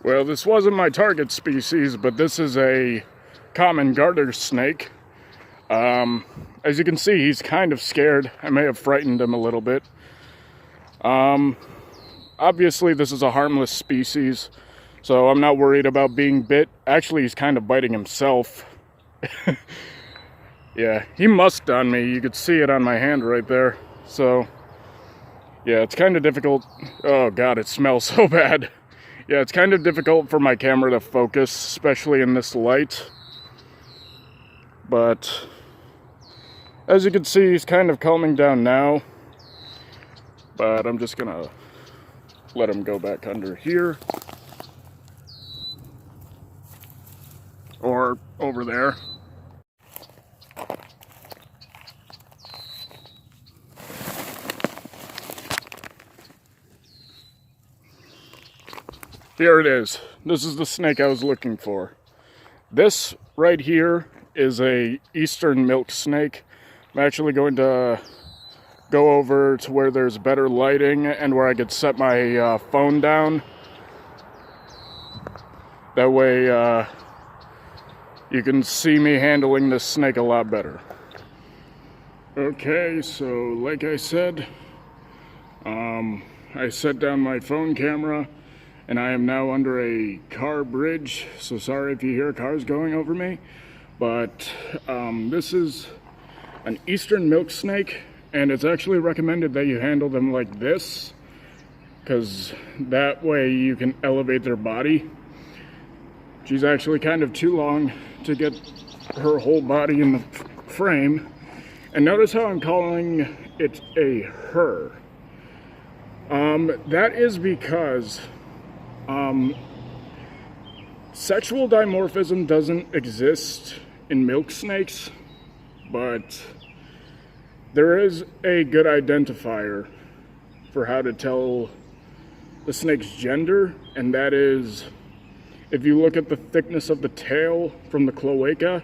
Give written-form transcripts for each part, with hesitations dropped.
Well, this wasn't my target species, but this is a common garter snake. As you can see, he's kind of scared. I may have frightened him a little bit. Obviously, this is a harmless species, so I'm not worried about being bit. Actually, he's kind of biting himself. Yeah, he musked on me. You could see it on my hand right there. So, yeah, it's kind of difficult. Oh, God, it smells so bad. Yeah, it's kind of difficult for my camera to focus, especially in this light. But as you can see, he's kind of calming down now. But I'm just gonna let him go back under here. Or over there. Here it is. This is the snake I was looking for. This right here is a eastern milk snake. I'm actually going to go over to where there's better lighting and where I could set my phone down. That way you can see me handling this snake a lot better. Okay, so like I said, I set down my phone camera. And I am now under a car bridge, so sorry if you hear cars going over me. But this is an eastern milk snake, and it's actually recommended that you handle them like this, because that way you can elevate their body. She's actually kind of too long to get her whole body in the frame. And notice how I'm calling it a her. That is because sexual dimorphism doesn't exist in milk snakes, but there is a good identifier for how to tell the snake's gender, and that is if you look at the thickness of the tail from the cloaca.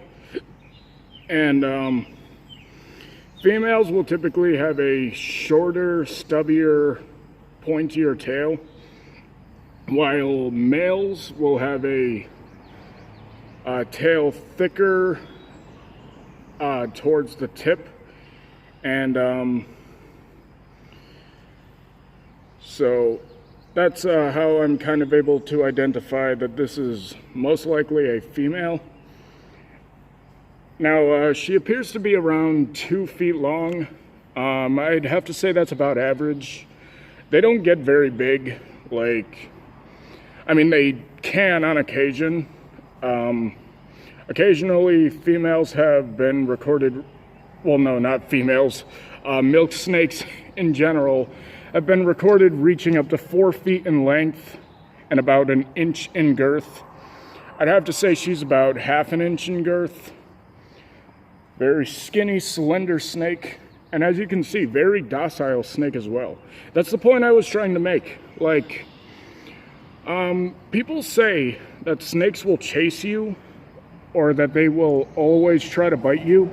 And females will typically have a shorter, stubbier, pointier tail, while males will have a tail thicker towards the tip. And so that's how I'm kind of able to identify that this is most likely a female. Now, she appears to be around 2 feet long. I'd have to say that's about average. They don't get very big, I mean, they can on occasion. Occasionally, females have been recorded, well, no, not females. Milk snakes in general have been recorded reaching up to 4 feet in length and about 1 inch in girth. I'd have to say she's about 1/2 inch in girth. Very skinny, slender snake. And as you can see, very docile snake as well. That's the point I was trying to make. People say that snakes will chase you or that they will always try to bite you.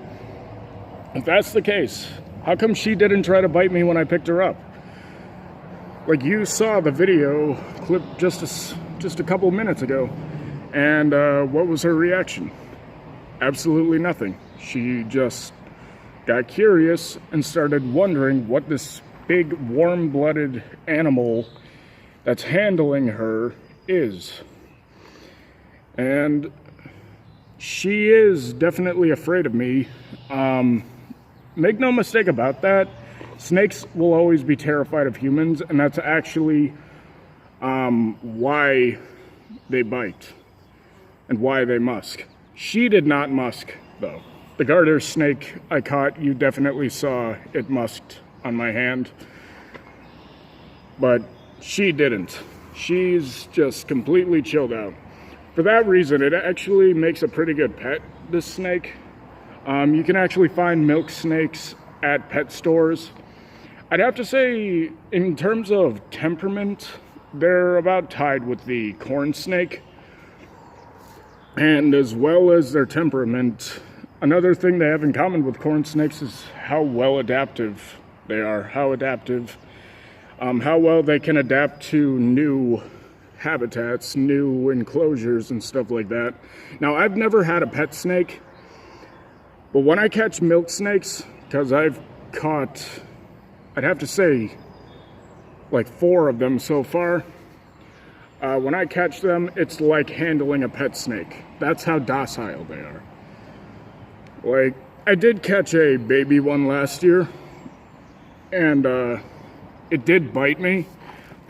If that's the case, how come she didn't try to bite me when I picked her up? You saw the video clip just a couple minutes ago, and what was her reaction? Absolutely nothing. She just got curious and started wondering what this big warm-blooded animal that's handling her is. And she is definitely afraid of me. Make no mistake about that. Snakes will always be terrified of humans, and that's actually why they bite and why they musk. She did not musk, though. The garter snake I caught, you definitely saw it musked on my hand. But she didn't. She's just completely chilled out. For that reason, it actually makes a pretty good pet, this snake. You can actually find milk snakes at pet stores. I'd have to say, in terms of temperament, they're about tied with the corn snake. And as well as their temperament, another thing they have in common with corn snakes is how well adaptive they are, how well they can adapt to new habitats, new enclosures and stuff like that. Now, I've never had a pet snake, but when I catch milk snakes, because I've caught, I'd have to say, like 4 of them so far. When I catch them, it's like handling a pet snake. That's how docile they are. Like, I did catch a baby one last year, and it did bite me.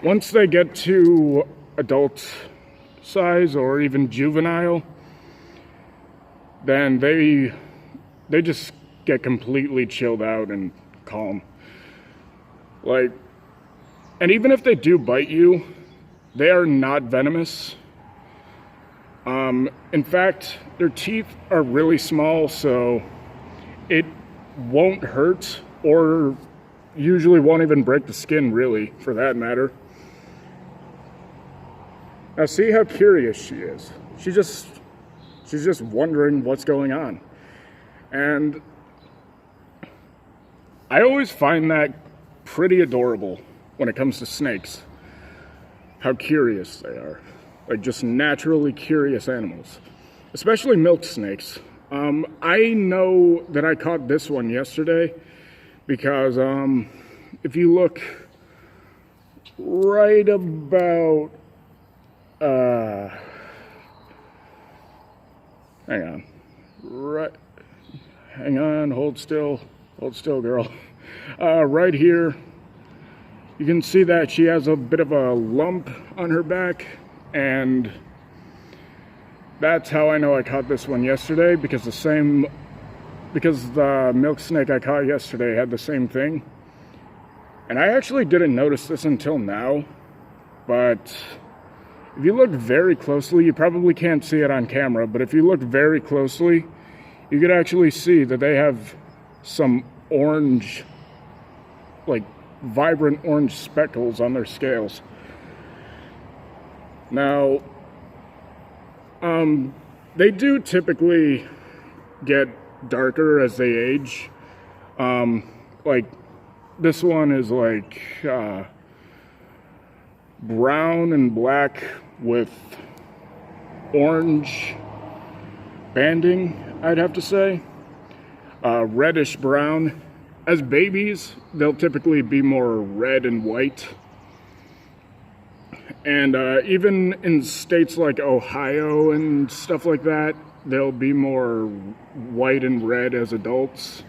Once they get to adult size or even juvenile, then they just get completely chilled out and calm. Like, and even if they do bite you, they are not venomous. In fact, their teeth are really small, so it won't hurt, or usually won't even break the skin, really, for that matter. Now, see how curious she is. She's just wondering what's going on. And I always find that pretty adorable when it comes to snakes. How curious they are. Like, just naturally curious animals. Especially milk snakes. I know that I caught this one yesterday because if you look right about hang on, hold still, girl. Right here, you can see that she has a bit of a lump on her back, and that's how I know I caught this one yesterday, because the milk snake I caught yesterday had the same thing. And I actually didn't notice this until now, but if you look very closely, you probably can't see it on camera, but if you look very closely, you could actually see that they have some orange, like vibrant orange speckles on their scales. Now, they do typically get darker as they age. Like, this one is like brown and black with orange banding, I'd have to say. Reddish brown. As babies, they'll typically be more red and white. And even in states like Ohio and stuff like that, they'll be more white and red as adults.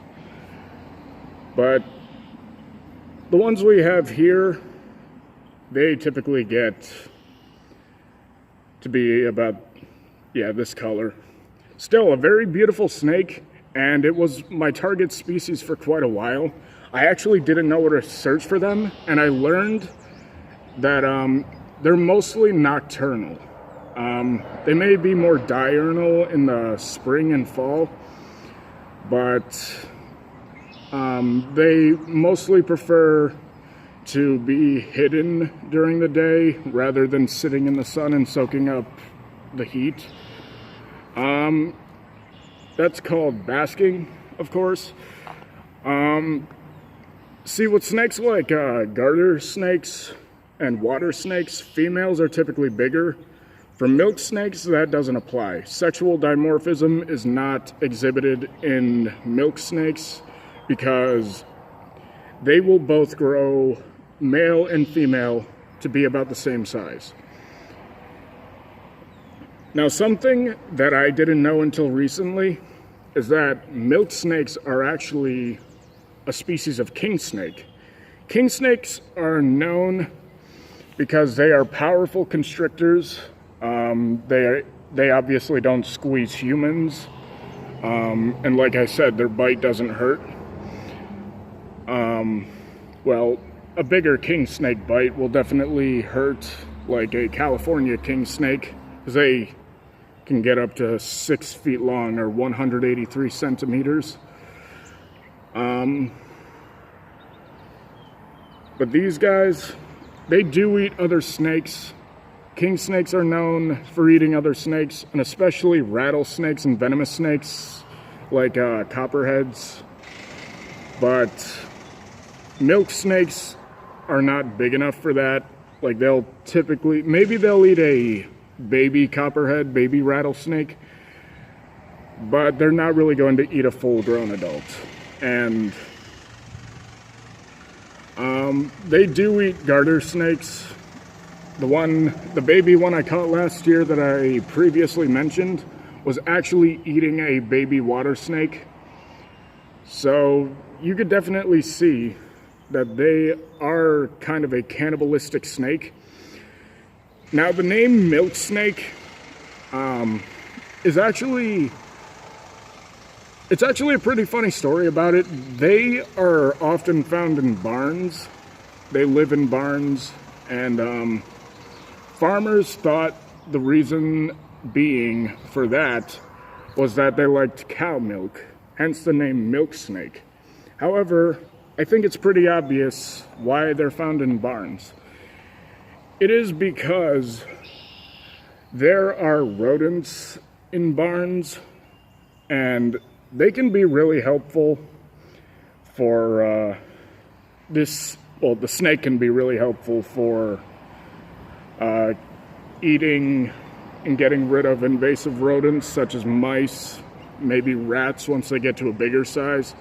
But the ones we have here, they typically get to be about, yeah, this color. Still a very beautiful snake, and it was my target species for quite a while. I actually didn't know where to search for them, and I learned that they're mostly nocturnal. They may be more diurnal in the spring and fall, but they mostly prefer to be hidden during the day rather than sitting in the sun and soaking up the heat. That's called basking, of course. See, with snakes like garter snakes and water snakes, females are typically bigger. For milk snakes, that doesn't apply. Sexual dimorphism is not exhibited in milk snakes because they will both grow male and female to be about the same size. Now, something that I didn't know until recently is that milk snakes are actually a species of king snake. King snakes are known because they are powerful constrictors. They obviously don't squeeze humans. And like I said, their bite doesn't hurt. Well, a bigger king snake bite will definitely hurt, like a California king snake, because they can get up to 6 feet long, or 183 centimeters. But these guys, they do eat other snakes. King snakes are known for eating other snakes, and especially rattlesnakes and venomous snakes, like copperheads. But milk snakes are not big enough for that. Like they'll typically, maybe they'll eat a baby copperhead, baby rattlesnake, but they're not really going to eat a full-grown adult. And they do eat garter snakes. The baby one I caught last year that I previously mentioned was actually eating a baby water snake. So you could definitely see that they are kind of a cannibalistic snake. Now the name milk snake is actually a pretty funny story about it. They are often found in barns. They live in barns, and farmers thought the reason being for that was that they liked cow milk, hence the name milk snake. However, I think it's pretty obvious why they're found in barns. It is because there are rodents in barns, and they can be really helpful for the snake can be really helpful for eating and getting rid of invasive rodents such as mice, maybe rats once they get to a bigger size.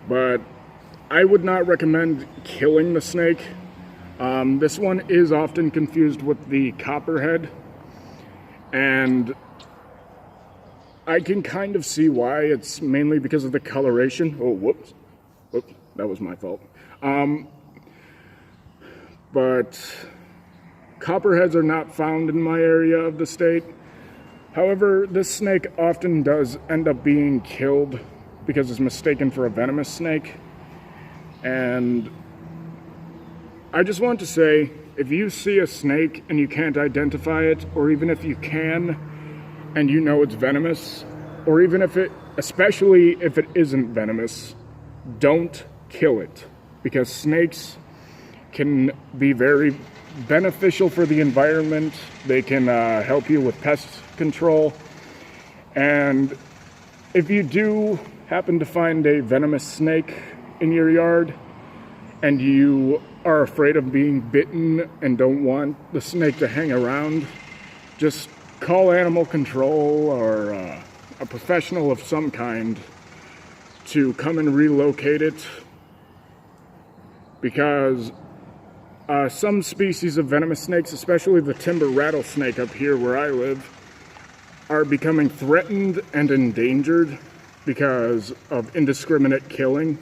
But I would not recommend killing the snake. This one is often confused with the copperhead, and I can kind of see why. It's mainly because of the coloration. Oh, whoops, that was my fault. But copperheads are not found in my area of the state. However, this snake often does end up being killed because it's mistaken for a venomous snake. And I just want to say, if you see a snake and you can't identify it, or even if you can and you know it's venomous, or even especially if it isn't venomous, don't kill it, because snakes can be very beneficial for the environment. They can help you with pest control, and if you do happen to find a venomous snake in your yard and you are afraid of being bitten and don't want the snake to hang around, just call animal control or a professional of some kind to come and relocate it, because some species of venomous snakes, especially the timber rattlesnake up here where I live, are becoming threatened and endangered because of indiscriminate killing.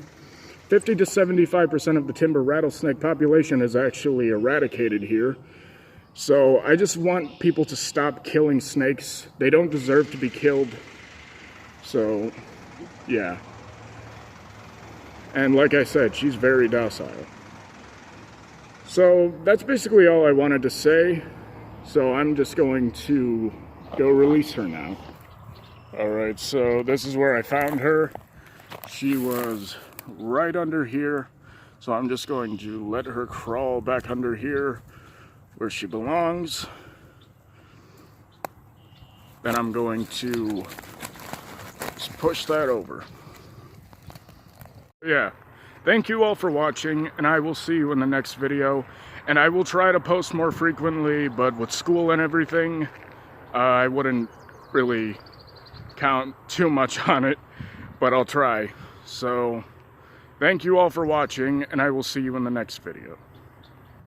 50 to 75% of the timber rattlesnake population is actually eradicated here. So I just want people to stop killing snakes. They don't deserve to be killed. So, yeah. And like I said, she's very docile. So that's basically all I wanted to say. So I'm just going to go release her now. Alright, so this is where I found her. She was right under here. So I'm just going to let her crawl back under here where she belongs. Then I'm going to just push that over. Yeah. Thank you all for watching, and I will see you in the next video. And I will try to post more frequently, but with school and everything, I wouldn't really count too much on it, but I'll try. So, thank you all for watching, and I will see you in the next video.